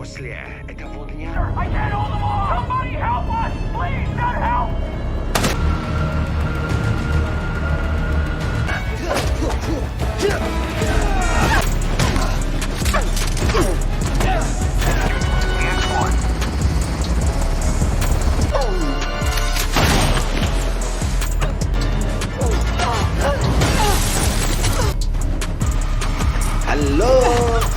После этого дня... I can't hold them all! Somebody help us! Please, send help! Halo,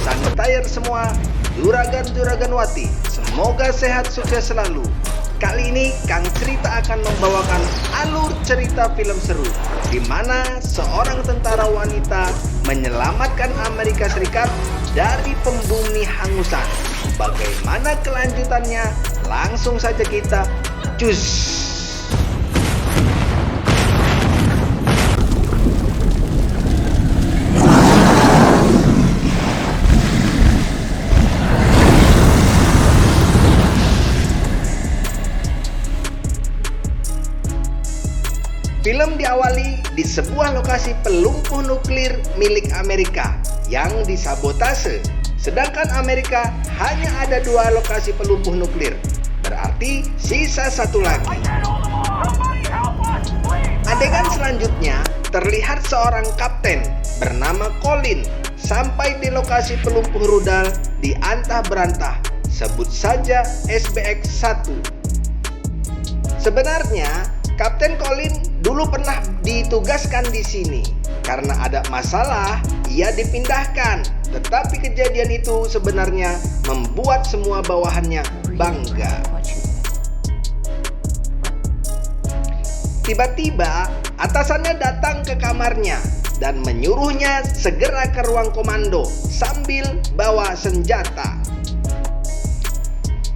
sanitizer semua, juragan-juraganwati, semoga sehat sukses selalu. Kali ini Kang Cerita akan membawakan alur cerita film seru di mana seorang tentara wanita menyelamatkan Amerika Serikat dari pembumi hangusan. Bagaimana kelanjutannya? Langsung saja kita cus. Film diawali di sebuah lokasi pelumpuh nuklir milik Amerika yang disabotase. Sedangkan Amerika hanya ada 2 lokasi pelumpuh nuklir. Berarti sisa 1 lagi. Adegan selanjutnya terlihat seorang kapten bernama Colin sampai di lokasi pelumpuh rudal di antah berantah. Sebut saja SBX-1. Sebenarnya Kapten Colin dulu pernah ditugaskan di sini. Karena ada masalah, ia dipindahkan. Tetapi kejadian itu sebenarnya membuat semua bawahannya bangga. Tiba-tiba, atasannya datang ke kamarnya dan menyuruhnya segera ke ruang komando sambil bawa senjata.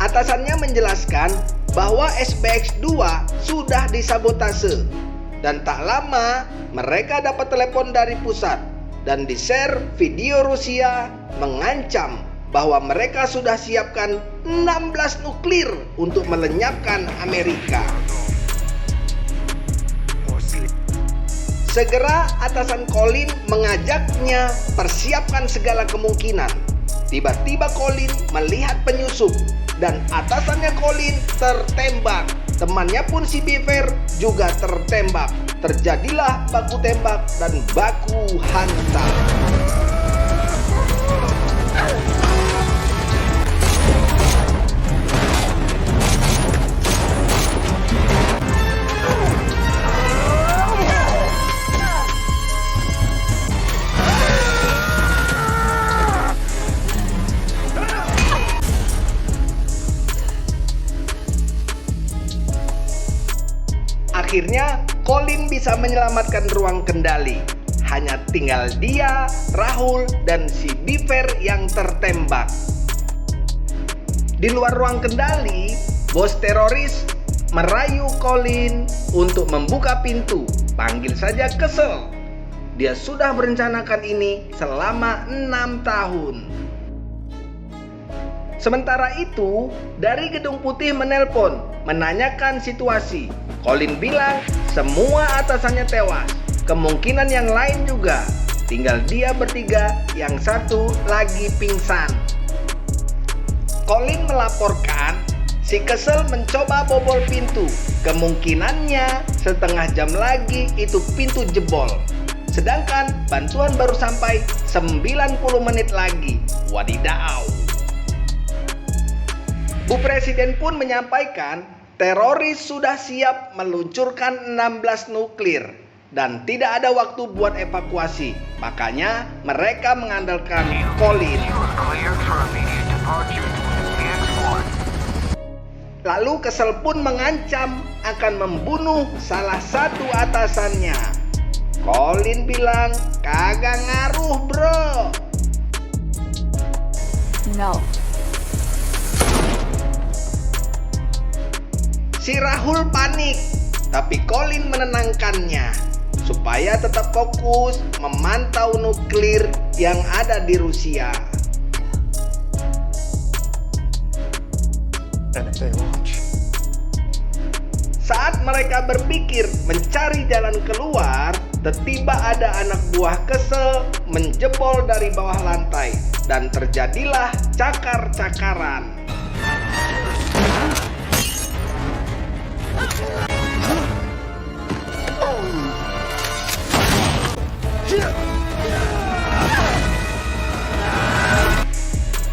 Atasannya menjelaskan bahwa SBX-2 sudah disabotase dan tak lama mereka dapat telepon dari pusat dan di-share video Rusia mengancam bahwa mereka sudah siapkan 16 nuklir untuk melenyapkan Amerika. Segera atasan Colin mengajaknya persiapkan segala kemungkinan. Tiba-tiba Colin melihat penyusup dan atasannya Colin tertembak. Temannya pun si Beaver juga tertembak. Terjadilah baku tembak dan baku hantam. Akhirnya Colin bisa menyelamatkan ruang kendali. Hanya tinggal dia, Rahul, dan si Beaver yang tertembak. Di luar ruang kendali, bos teroris merayu Colin untuk membuka pintu. Panggil saja Kesel. Dia sudah merencanakan ini selama 6 tahun. Sementara itu, dari Gedung Putih menelpon, menanyakan situasi. Colin bilang semua atasannya tewas, kemungkinan yang lain juga. Tinggal dia bertiga, yang satu lagi pingsan. Colin melaporkan si Kesel mencoba bobol pintu. Kemungkinannya setengah jam lagi itu pintu jebol. Sedangkan bantuan baru sampai 90 menit lagi. Wadidaw. Bu Presiden pun menyampaikan teroris sudah siap meluncurkan 16 nuklir dan tidak ada waktu buat evakuasi. Makanya mereka mengandalkan Colin. Lalu Kesel pun mengancam akan membunuh salah satu atasannya. Colin bilang, "Kagak ngaruh, bro." No. Si Rahul panik, tapi Colin menenangkannya supaya tetap fokus memantau nuklir yang ada di Rusia. Saat mereka berpikir mencari jalan keluar, tiba-tiba ada anak buah Kesel menjebol dari bawah lantai dan terjadilah cakar-cakaran.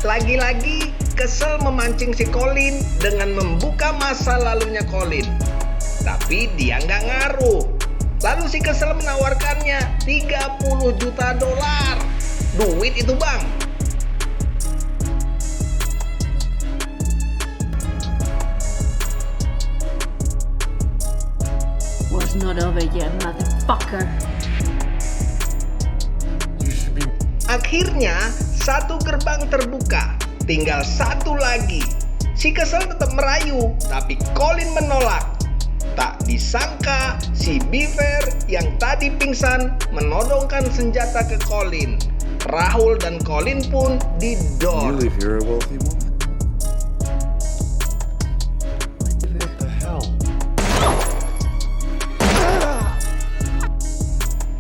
Lagi-lagi Kesel memancing si Colin dengan membuka masa lalunya Colin. Tapi dia nggak ngaruh. Lalu si Kesel menawarkannya $30 juta. Duit itu, Bang. Was not over yet, motherfucker. Akhirnya satu gerbang terbuka, tinggal satu lagi. Si Kesel tetap merayu, tapi Colin menolak. Tak disangka si Beaver yang tadi pingsan menodongkan senjata ke Colin. Rahul dan Colin pun didor. You live here, a wealthy woman. What the hell?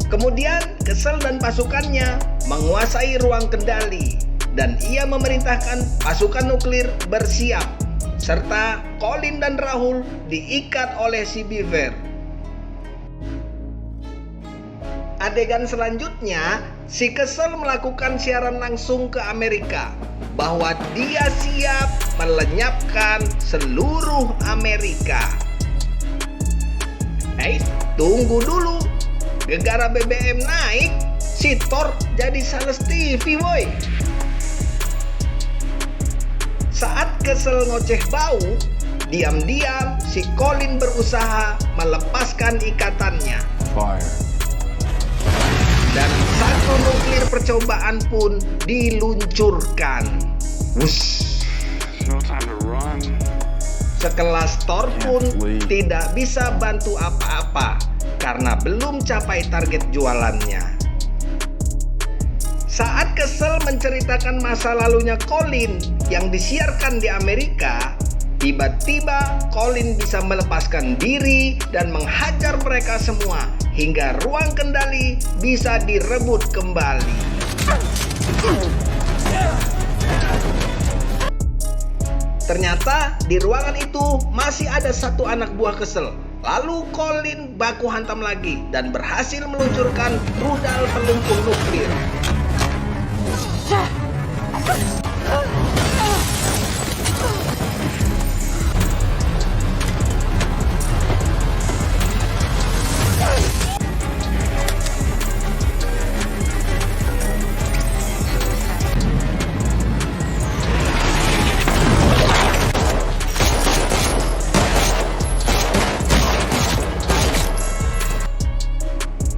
Kemudian Kesel dan pasukannya menguasai ruang kendali dan ia memerintahkan pasukan nuklir bersiap serta Colin dan Rahul diikat oleh si Beaver. Adegan selanjutnya, si Kesel melakukan siaran langsung ke Amerika bahwa dia siap melenyapkan seluruh Amerika. Tunggu dulu. Gegara BBM naik, si Thor jadi sales TV, boy. Saat Kesel ngoceh bau, diam-diam si Colin berusaha melepaskan ikatannya. Fire. Dan satu nuklir percobaan pun diluncurkan. Wush. No time to run. Sekelas Thor pun tidak bisa bantu apa-apa karena belum capai target jualannya. Saat Kesel menceritakan masa lalunya Colin yang disiarkan di Amerika, tiba-tiba Colin bisa melepaskan diri dan menghajar mereka semua hingga ruang kendali bisa direbut kembali. Ternyata di ruangan itu masih ada satu anak buah Kesel. Lalu Colin baku hantam lagi dan berhasil meluncurkan rudal pelumpuh nuklir.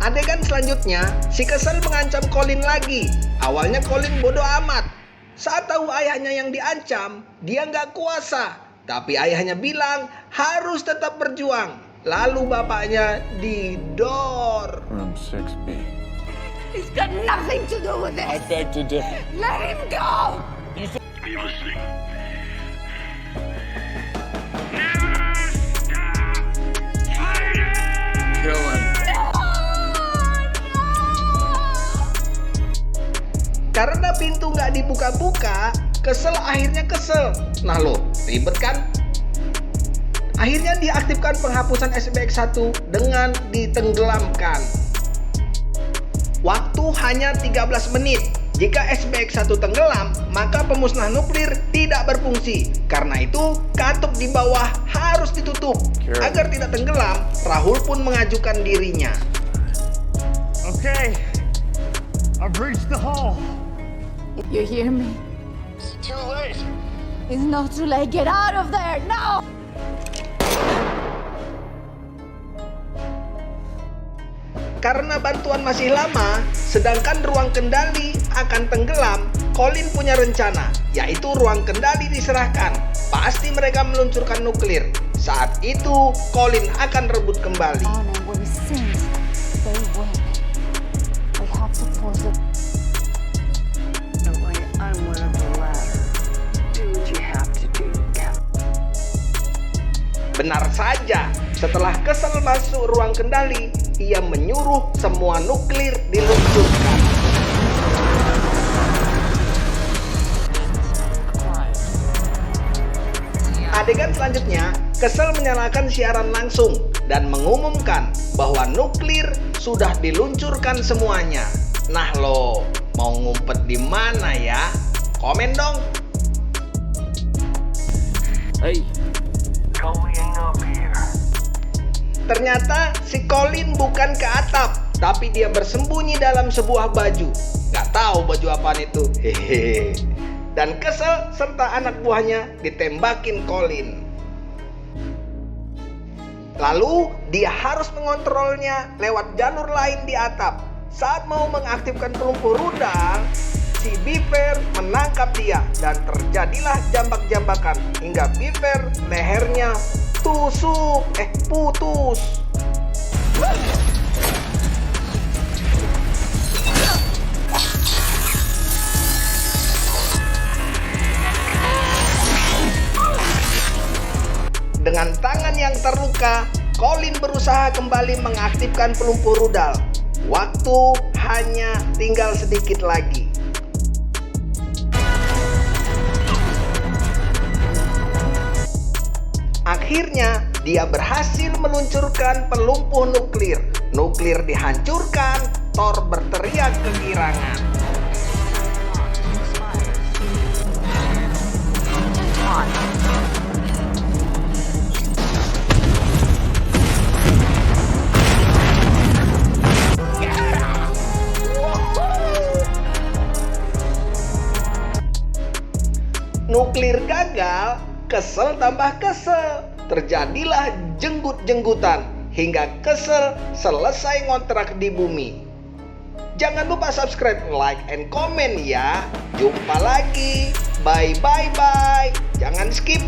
Adegan selanjutnya, si Kesel mengancam Colin lagi. Awalnya Colin bodoh amat. Saat tahu ayahnya yang diancam, dia nggak kuasa. Tapi ayahnya bilang harus tetap berjuang. Lalu bapaknya didor. Room 6B. He's got nothing to do with I this. beg to differ. Let him go. Are you listening? Kill him. Karena pintu nggak dibuka-buka, Kesel akhirnya kesel. Nah lo, ribet kan? Akhirnya diaktifkan penghapusan SBX1 dengan ditenggelamkan. Waktu hanya 13 menit. Jika SBX1 tenggelam, maka pemusnah nuklir tidak berfungsi. Karena itu, katup di bawah harus ditutup. Agar tidak tenggelam, Rahul pun mengajukan dirinya. Okay, I've reached the hall. You hear me? It's too late. It's not too late. Get out of there now. Karena bantuan masih lama, sedangkan ruang kendali akan tenggelam, Colin punya rencana, yaitu ruang kendali diserahkan. Pasti mereka meluncurkan nuklir. Saat itu, Colin akan rebut kembali. On and when it sings, they win. We have to force it. I'm one of the latter. Do what you have to do, Cap. Benar saja, Setelah kesel masuk ruang kendali, ia menyuruh semua nuklir diluncurkan. Adegan selanjutnya, Kesel menyalakan siaran langsung dan mengumumkan bahwa nuklir sudah diluncurkan semuanya. Nah lo, mau ngumpet di mana ya? Komen dong. Hey. Going up here. Ternyata si Colin bukan ke atap, tapi dia bersembunyi dalam sebuah baju. Gak tahu baju apaan itu. Hehehe. Dan Kesel serta anak buahnya ditembakin Colin. Lalu dia harus mengontrolnya lewat jalur lain di atap. Saat mau mengaktifkan pelumpuh rudal, si Beaver menangkap dia dan terjadilah jambak-jambakan hingga Beaver lehernya putus. Dengan tangan yang terluka, Colin berusaha kembali mengaktifkan pelumpuh rudal. Waktu hanya tinggal sedikit lagi. Akhirnya, dia berhasil meluncurkan pelumpuh nuklir. Nuklir dihancurkan, Thor berteriak kegirangan. Nuklir gagal, Kesel tambah kesel. Terjadilah jenggut-jenggutan hingga Kesel selesai ngontrak di bumi. Jangan lupa subscribe, like, and comment ya. Jumpa lagi. Bye. Jangan skip.